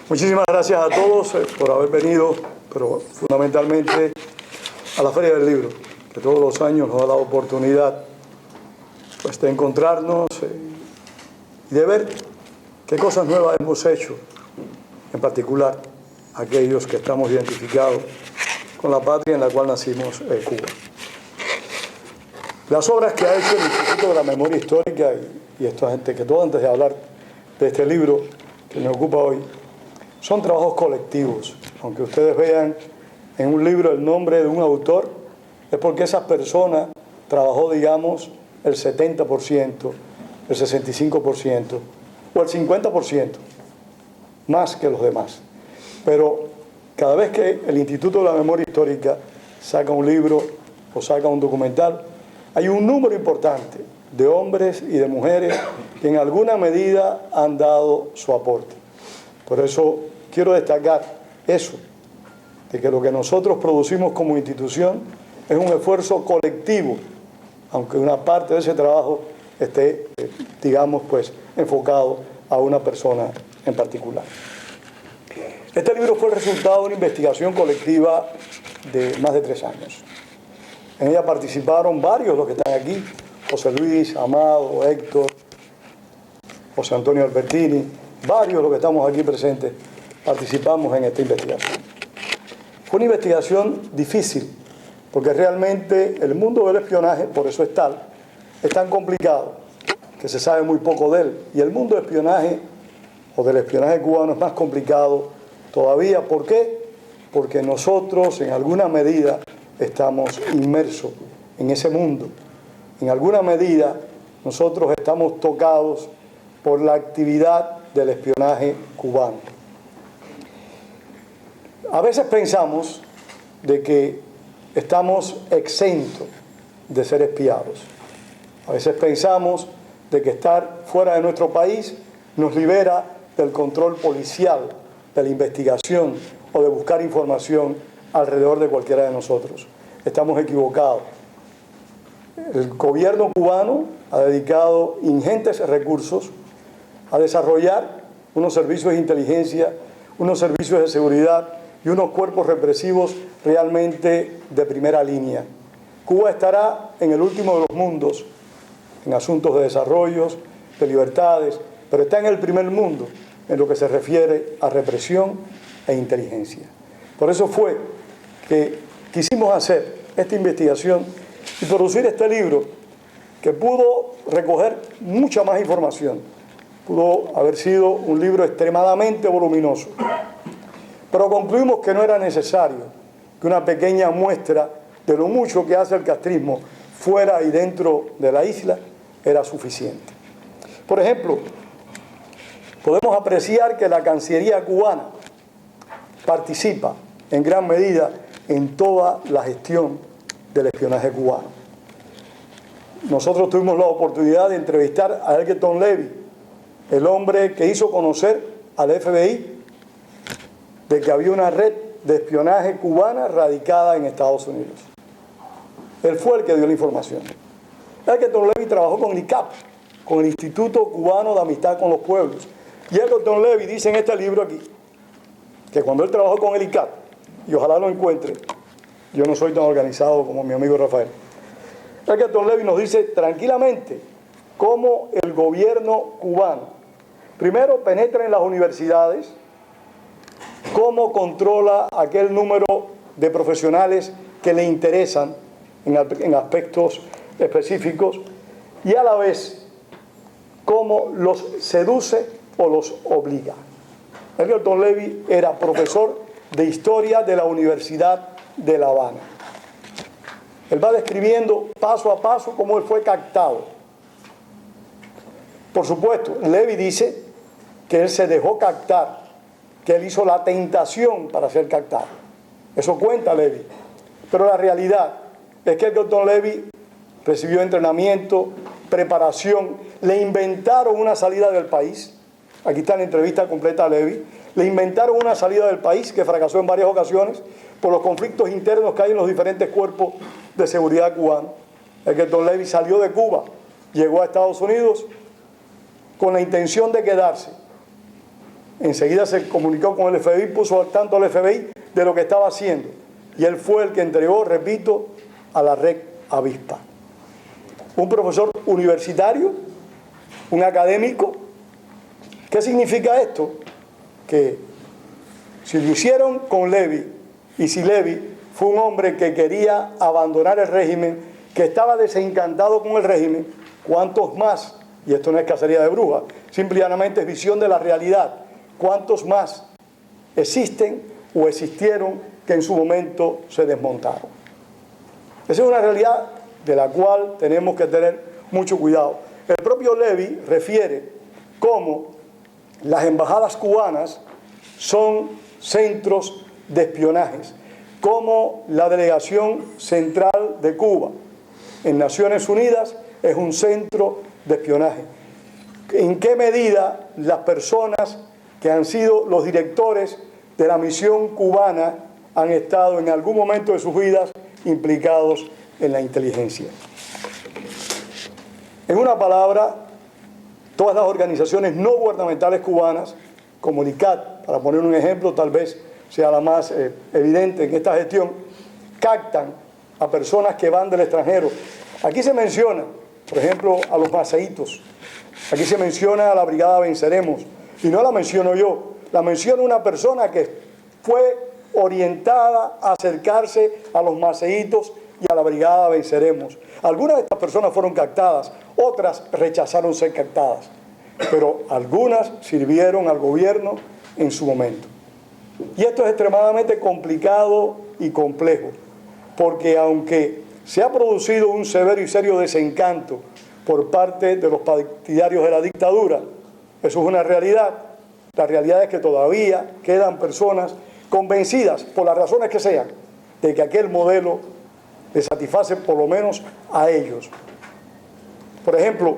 Muchísimas gracias a todos por haber venido, pero fundamentalmente a la Feria del Libro, que todos los años nos da la oportunidad pues, de encontrarnos y de ver qué cosas nuevas hemos hecho, en particular aquellos que estamos identificados con la patria en la cual nacimos, Cuba. Las obras que ha hecho el Instituto de la Memoria Histórica y esto antes que todo, antes de hablar de este libro que me ocupa hoy, son trabajos colectivos. Aunque ustedes vean en un libro el nombre de un autor, es porque esa persona trabajó, digamos, el 70%, el 65% o el 50%, más que los demás. Pero cada vez que el Instituto de la Memoria Histórica saca un libro o saca un documental, hay un número importante de hombres y de mujeres que en alguna medida han dado su aporte. Por eso quiero destacar eso, de que lo que nosotros producimos como institución es un esfuerzo colectivo, aunque una parte de ese trabajo esté, digamos, pues, enfocado a una persona en particular. Este libro fue el resultado de una investigación colectiva de más de 3 años. En ella participaron varios de los que están aquí, José Luis, Amado, Héctor, José Antonio Albertini, varios de los que estamos aquí presentes participamos en esta investigación. Fue una investigación difícil, porque realmente el mundo del espionaje, por eso es tan complicado, que se sabe muy poco de él. Y el mundo del espionaje, o del espionaje cubano, es más complicado todavía. ¿Por qué? Porque nosotros, en alguna medida, estamos inmersos en ese mundo. En alguna medida, nosotros estamos tocados por la actividad del espionaje cubano. A veces pensamos de que estamos exentos de ser espiados. A veces pensamos de que estar fuera de nuestro país nos libera del control policial, de la investigación o de buscar información alrededor de cualquiera de nosotros. Estamos equivocados. El gobierno cubano ha dedicado ingentes recursos a desarrollar unos servicios de inteligencia, unos servicios de seguridad y unos cuerpos represivos realmente de primera línea. Cuba estará en el último de los mundos en asuntos de desarrollos, de libertades, pero está en el primer mundo en lo que se refiere a represión e inteligencia. Por eso fue que quisimos hacer esta investigación y producir este libro que pudo recoger mucha más información. Pudo haber sido un libro extremadamente voluminoso. Pero concluimos que no era necesario, que una pequeña muestra de lo mucho que hace el castrismo fuera y dentro de la isla era suficiente. Por ejemplo, podemos apreciar que la Cancillería cubana participa en gran medida en toda la gestión del espionaje cubano. Nosotros tuvimos la oportunidad de entrevistar a Elkerton Levy, el hombre que hizo conocer al FBI de que había una red de espionaje cubana radicada en Estados Unidos. Él fue el que dio la información. Elkerton Levy trabajó con el ICAP, con el Instituto Cubano de Amistad con los Pueblos. Y Elkerton Levy dice en este libro aquí, que cuando él trabajó con el ICAP, y ojalá lo encuentre, yo no soy tan organizado como mi amigo Rafael, Elkerton Levy nos dice tranquilamente cómo el gobierno cubano primero penetra en las universidades, cómo controla aquel número de profesionales que le interesan en aspectos específicos y a la vez cómo los seduce o los obliga. Elkerton Levy era profesor de historia de la Universidad de La Habana. Él va describiendo paso a paso cómo él fue captado. Por supuesto, Levy dice que él se dejó captar, que él hizo la tentación para ser captado. Eso cuenta Levy. Pero la realidad es que Elkerton Levy recibió entrenamiento, preparación, le inventaron una salida del país. Aquí está la entrevista completa a Levy. Le inventaron una salida del país que fracasó en varias ocasiones por los conflictos internos que hay en los diferentes cuerpos de seguridad cubanos. Elkerton Levy salió de Cuba, llegó a Estados Unidos con la intención de quedarse. enseguida se comunicó con el FBI, puso al tanto al FBI de lo que estaba haciendo. Y él fue el que entregó, repito, a la red avispa. Un profesor universitario, un académico. ¿Qué significa esto? Que si lo hicieron con Levy, y si Levy fue un hombre que quería abandonar el régimen, que estaba desencantado con el régimen, ¿cuántos más? Y esto no es cacería de brujas, simplemente es visión de la realidad. ¿Cuántos más existen o existieron que en su momento se desmontaron? Esa es una realidad de la cual tenemos que tener mucho cuidado. El propio Levy refiere cómo las embajadas cubanas son centros de espionajes, como la delegación central de Cuba en Naciones Unidas es un centro de espionaje. ¿En qué medida las personas que han sido los directores de la misión cubana han estado en algún momento de sus vidas implicados en la inteligencia? En una palabra, todas las organizaciones no gubernamentales cubanas, como el ICAT, para poner un ejemplo, tal vez sea la más evidente en esta gestión, captan a personas que van del extranjero. Aquí se menciona, por ejemplo, a los maceitos. Aquí se menciona a la Brigada Venceremos. Y no la menciono yo, la menciona una persona que fue orientada a acercarse a los maceitos y a la Brigada Venceremos. Algunas de estas personas fueron captadas, otras rechazaron ser captadas, pero algunas sirvieron al gobierno en su momento. Y esto es extremadamente complicado y complejo, porque aunque se ha producido un severo y serio desencanto por parte de los partidarios de la dictadura, eso es una realidad. La realidad es que todavía quedan personas convencidas, por las razones que sean, de que aquel modelo les satisface por lo menos a ellos. Por ejemplo,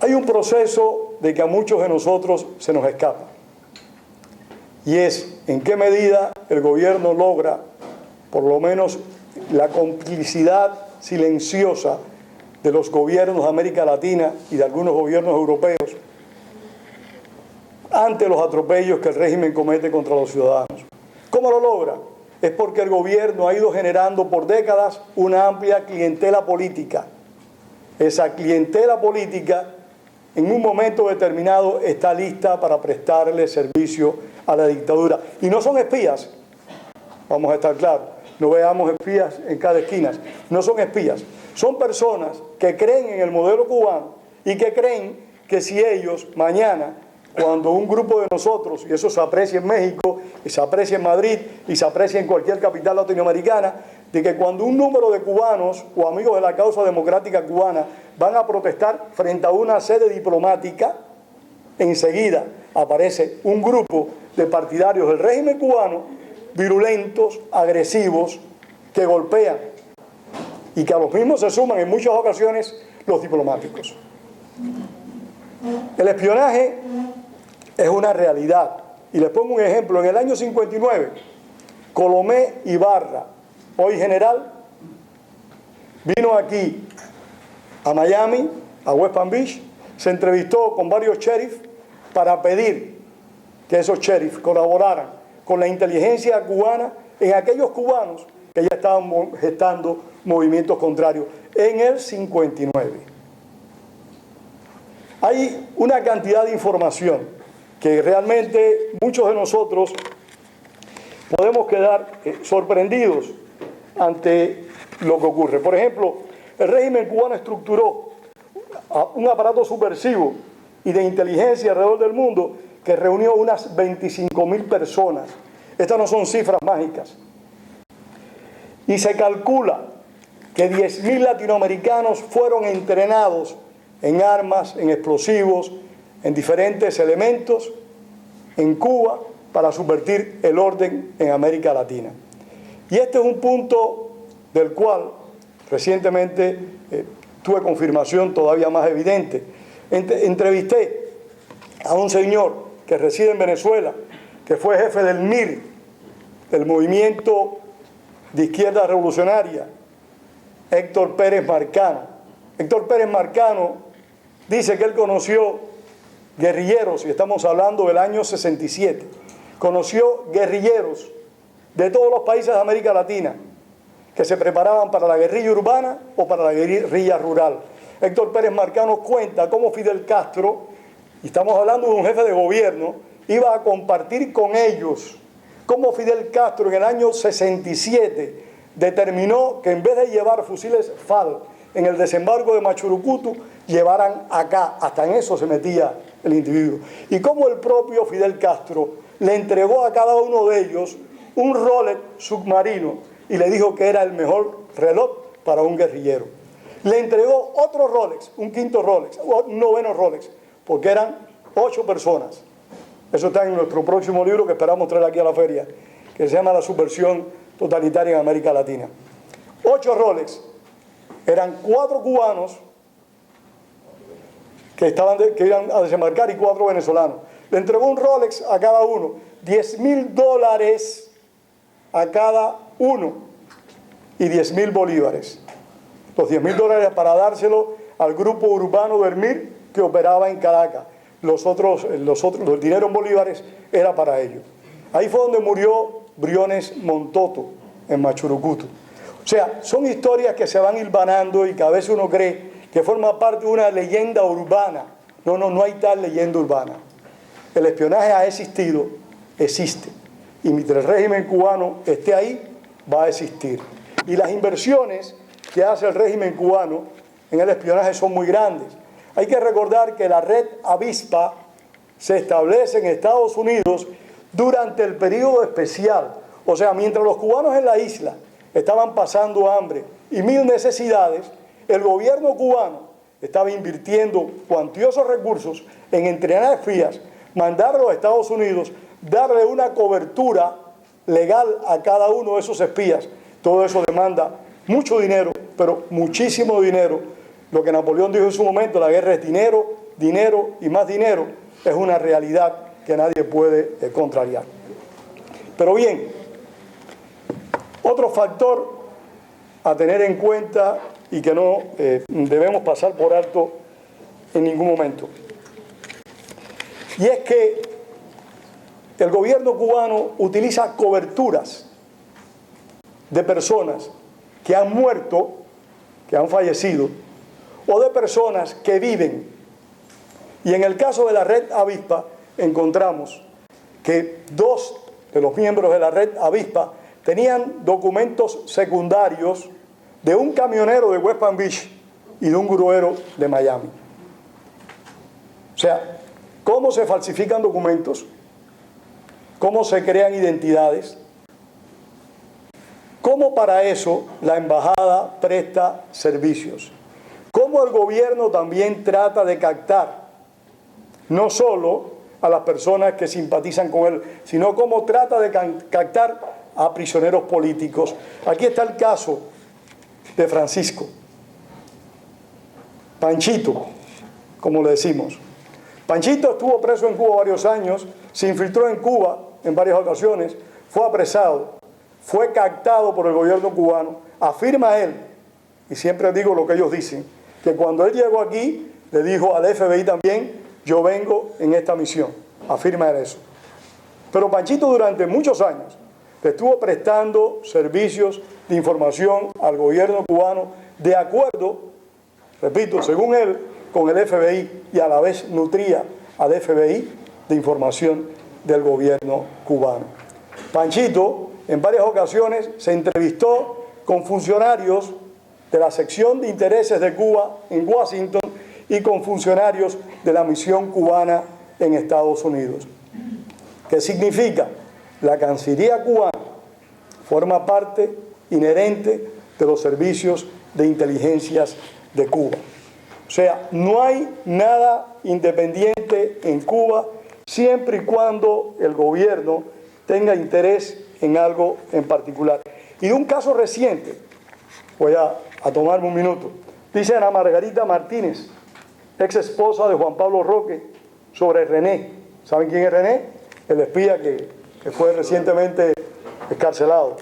hay un proceso de que a muchos de nosotros se nos escapa, y es en qué medida el gobierno logra por lo menos la complicidad silenciosa de los gobiernos de América Latina y de algunos gobiernos europeos ante los atropellos que el régimen comete contra los ciudadanos. ¿Cómo lo logra? Es porque el gobierno ha ido generando por décadas una amplia clientela política. Esa clientela política en un momento determinado está lista para prestarle servicio a la dictadura. Y no son espías, vamos a estar claros, no veamos espías en cada esquina, no son espías, son personas que creen en el modelo cubano y que creen que si ellos mañana, cuando un grupo de nosotros, y eso se aprecia en México, y se aprecia en Madrid, y se aprecia en cualquier capital latinoamericana, de que cuando un número de cubanos o amigos de la causa democrática cubana van a protestar frente a una sede diplomática, enseguida aparece un grupo de partidarios del régimen cubano, virulentos, agresivos, que golpean, y que a los mismos se suman en muchas ocasiones los diplomáticos. El espionaje es una realidad. Y les pongo un ejemplo. En el año 59, Colomé Ibarra, hoy general, vino aquí a Miami, a West Palm Beach, se entrevistó con varios sheriffs para pedir que esos sheriffs colaboraran con la inteligencia cubana en aquellos cubanos que ya estaban gestando movimientos contrarios en el 59. Hay una cantidad de información que realmente muchos de nosotros podemos quedar sorprendidos ante lo que ocurre. Por ejemplo, el régimen cubano estructuró un aparato subversivo y de inteligencia alrededor del mundo que reunió unas 25.000 personas. Estas no son cifras mágicas. Y se calcula que 10.000 latinoamericanos fueron entrenados en armas, en explosivos, en diferentes elementos en Cuba para subvertir el orden en América Latina. Y este es un punto del cual recientemente tuve confirmación todavía más evidente. Entrevisté a un señor que reside en Venezuela, que fue jefe del MIR, del Movimiento de Izquierda Revolucionaria, Héctor Pérez Marcano. Héctor Pérez Marcano dice que él conoció guerrilleros, y estamos hablando del año 67, conoció guerrilleros de todos los países de América Latina que se preparaban para la guerrilla urbana o para la guerrilla rural. Héctor Pérez Marcano cuenta cómo Fidel Castro, y estamos hablando de un jefe de gobierno, iba a compartir con ellos cómo Fidel Castro en el año 67 determinó que en vez de llevar fusiles FAL en el desembarco de Machurucutu, llevaran acá. Hasta en eso se metía el individuo. Y cómo el propio Fidel Castro le entregó a cada uno de ellos un Rolex submarino y le dijo que era el mejor reloj para un guerrillero. Le entregó otro Rolex, un quinto Rolex, un noveno Rolex, porque eran 8 personas. Eso está en nuestro próximo libro que esperamos traer aquí a la feria, que se llama La subversión totalitaria en América Latina. 8 Rolex, eran 4 cubanos que iban a desembarcar y 4 venezolanos. Le entregó un Rolex a cada uno, $10,000 a cada uno y 10,000 bolívares. Los $10,000 para dárselo al grupo urbano del MIR que operaba en Caracas. Los el dinero en bolívares era para ellos. Ahí fue donde murió Briones Montoto, en Machurucutu. O sea, son historias que se van hilvanando y que a veces uno cree que forma parte de una leyenda urbana. No hay tal leyenda urbana. El espionaje ha existido, existe. Y mientras el régimen cubano esté ahí, va a existir. Y las inversiones que hace el régimen cubano en el espionaje son muy grandes. Hay que recordar que la red Avispa se establece en Estados Unidos durante el periodo especial. O sea, mientras los cubanos en la isla estaban pasando hambre y mil necesidades, el gobierno cubano estaba invirtiendo cuantiosos recursos en entrenar espías, mandarlos a Estados Unidos, darle una cobertura legal a cada uno de esos espías. Todo eso demanda mucho dinero, pero muchísimo dinero. Lo que Napoleón dijo en su momento, la guerra es dinero, dinero y más dinero, es una realidad que nadie puede contrariar. Pero bien, otro factor a tener en cuenta y que no debemos pasar por alto en ningún momento. Y es que el gobierno cubano utiliza coberturas de personas que han muerto, que han fallecido, o de personas que viven. Y en el caso de la red Avispa, encontramos que 2 de los miembros de la red Avispa tenían documentos secundarios de un camionero de West Palm Beach y de un gruero de Miami. O sea, ¿cómo se falsifican documentos? ¿Cómo se crean identidades? ¿Cómo para eso la embajada presta servicios? ¿Cómo el gobierno también trata de captar no solo a las personas que simpatizan con él, sino cómo trata de captar a prisioneros políticos? Aquí está el caso de Francisco, Panchito, como le decimos. Panchito estuvo preso en Cuba varios años, se infiltró en Cuba en varias ocasiones, fue apresado, fue captado por el gobierno cubano. Afirma él, y siempre digo lo que ellos dicen, que cuando él llegó aquí, le dijo al FBI también, yo vengo en esta misión. Afirma él eso. Pero Panchito durante muchos años le estuvo prestando servicios de información al gobierno cubano de acuerdo, repito, según él, con el FBI, y a la vez nutría al FBI de información del gobierno cubano. Panchito en varias ocasiones se entrevistó con funcionarios de la sección de intereses de Cuba en Washington y con funcionarios de la misión cubana en Estados Unidos. ¿Qué significa? La Cancillería cubana forma parte inherente de los servicios de inteligencias de Cuba. O sea, no hay nada independiente en Cuba siempre y cuando el gobierno tenga interés en algo en particular. Y de un caso reciente, voy a tomarme un minuto, dice Ana Margarita Martínez, ex esposa de Juan Pablo Roque, sobre René. ¿Saben quién es René? El espía que fue recientemente excarcelado.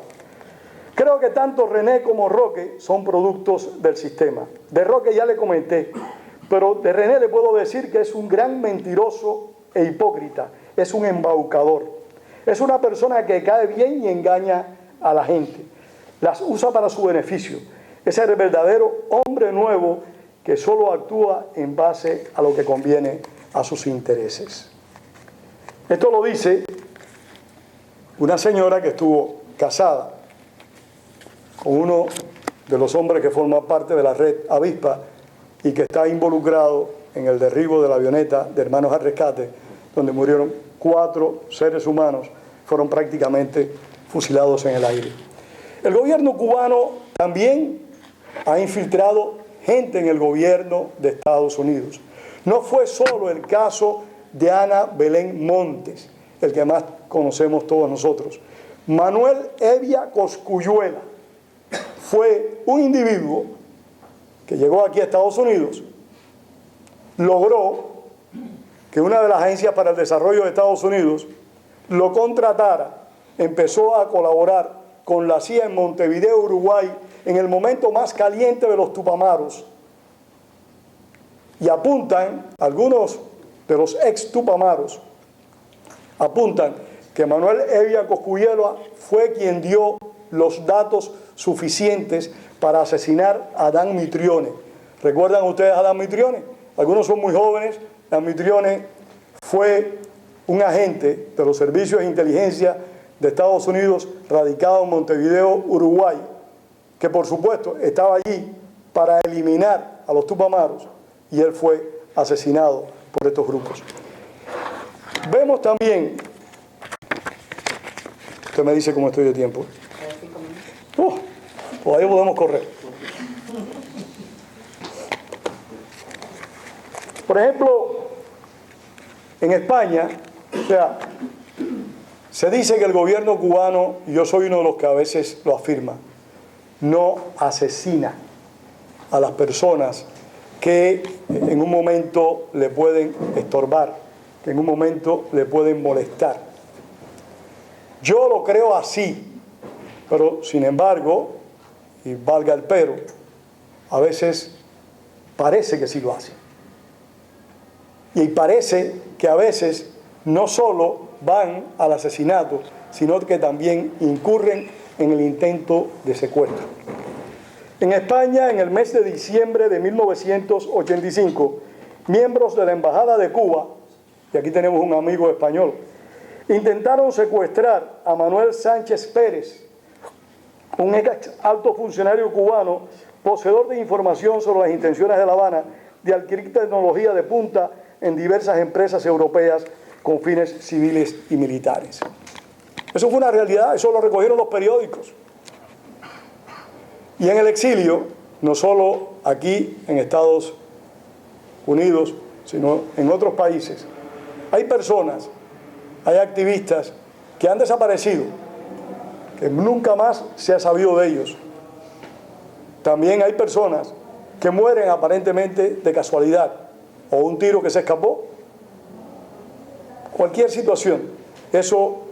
Creo que tanto René como Roque son productos del sistema. De Roque ya le comenté, Pero de René le puedo decir que es un gran mentiroso e hipócrita, es un embaucador, es una persona que cae bien y engaña a la gente, las usa para su beneficio. Es el verdadero hombre nuevo que solo actúa en base a lo que conviene a sus intereses. Esto lo dice una señora que estuvo casada con uno de los hombres que forma parte de la red Avispa y que está involucrado en el derribo de la avioneta de Hermanos al Rescate, donde murieron 4 seres humanos, fueron prácticamente fusilados en el aire. El gobierno cubano también ha infiltrado gente en el gobierno de Estados Unidos. No fue solo el caso de Ana Belén Montes, el que más conocemos todos nosotros. Manuel Evia Cosculluela fue un individuo que llegó aquí a Estados Unidos, logró que una de las agencias para el desarrollo de Estados Unidos lo contratara, empezó a colaborar con la CIA en Montevideo, Uruguay, en el momento más caliente de los Tupamaros. Y apuntan, algunos de los ex Tupamaros, apuntan que Manuel Evia Cosculluela fue quien dio los datos suficientes para asesinar a Dan Mitrione. ¿Recuerdan ustedes a Dan Mitrione? Algunos son muy jóvenes. Dan Mitrione fue un agente de los servicios de inteligencia de Estados Unidos radicado en Montevideo, Uruguay, que por supuesto estaba allí para eliminar a los Tupamaros, y él fue asesinado por estos grupos. Vemos también, usted me dice cómo estoy de tiempo. Todavía podemos correr. Por ejemplo, en España, o sea, se dice que el gobierno cubano, y yo soy uno de los que a veces lo afirma, no asesina a las personas que en un momento le pueden estorbar, que en un momento le pueden molestar. Yo lo creo así, pero sin embargo, y valga el pero, a veces parece que sí lo hace. Y parece que a veces no solo van al asesinato, sino que también incurren en el intento de secuestro. En España, en el mes de diciembre de 1985, miembros de la Embajada de Cuba, y aquí tenemos un amigo español, intentaron secuestrar a Manuel Sánchez Pérez, un ex alto funcionario cubano, poseedor de información sobre las intenciones de La Habana de adquirir tecnología de punta en diversas empresas europeas con fines civiles y militares. Eso fue una realidad, eso lo recogieron los periódicos. Y en el exilio, no solo aquí en Estados Unidos, sino en otros países, hay personas, hay activistas que han desaparecido, que nunca más se ha sabido de ellos. También hay personas que mueren aparentemente de casualidad, o un tiro que se escapó, cualquier situación. Eso,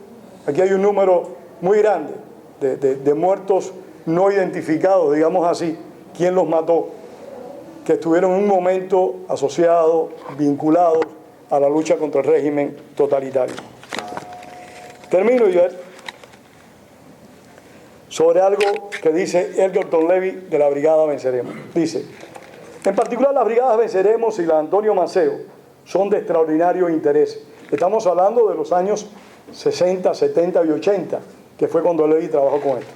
aquí hay un número muy grande de muertos no identificados, digamos así, quién los mató, que estuvieron en un momento asociados, vinculados a la lucha contra el régimen totalitario. Termino yo sobre algo que dice Elgerton Levy de la Brigada Venceremos. Dice, en particular las Brigadas Venceremos y la Antonio Maceo son de extraordinario interés. Estamos hablando de los años 60, 70 y 80, que fue cuando Levy trabajó con esto.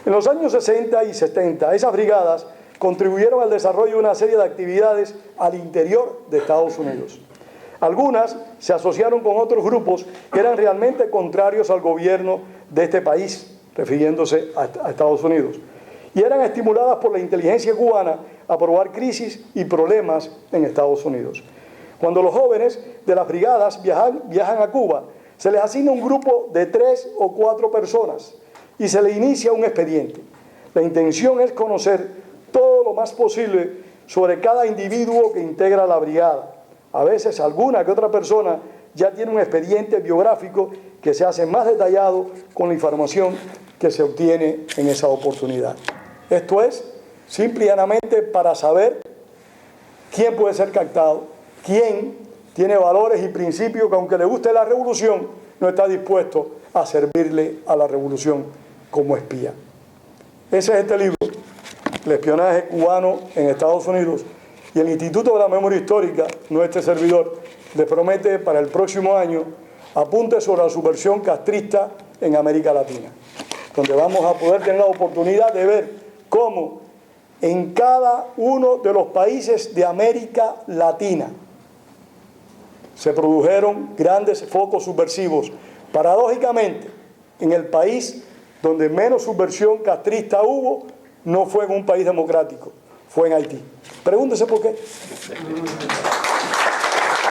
En los años 60 y 70, esas brigadas contribuyeron al desarrollo de una serie de actividades al interior de Estados Unidos. Algunas se asociaron con otros grupos que eran realmente contrarios al gobierno de este país, refiriéndose a Estados Unidos, y eran estimuladas por la inteligencia cubana a provocar crisis y problemas en Estados Unidos. Cuando los jóvenes de las brigadas viajan a Cuba, se les asigna un grupo de 3 o 4 personas y se les inicia un expediente. La intención es conocer todo lo más posible sobre cada individuo que integra la brigada. A veces alguna que otra persona ya tiene un expediente biográfico que se hace más detallado con la información que se obtiene en esa oportunidad. Esto es simple y llanamente para saber quién puede ser captado, quién tiene valores y principios que aunque le guste la revolución, no está dispuesto a servirle a la revolución como espía. Ese es este libro, El espionaje cubano en Estados Unidos, y el Instituto de la Memoria Histórica, nuestro servidor, le promete para el próximo año apuntes sobre la subversión castrista en América Latina, donde vamos a poder tener la oportunidad de ver cómo en cada uno de los países de América Latina se produjeron grandes focos subversivos. Paradójicamente, en el país donde menos subversión castrista hubo, no fue en un país democrático, fue en Haití. Pregúntese por qué.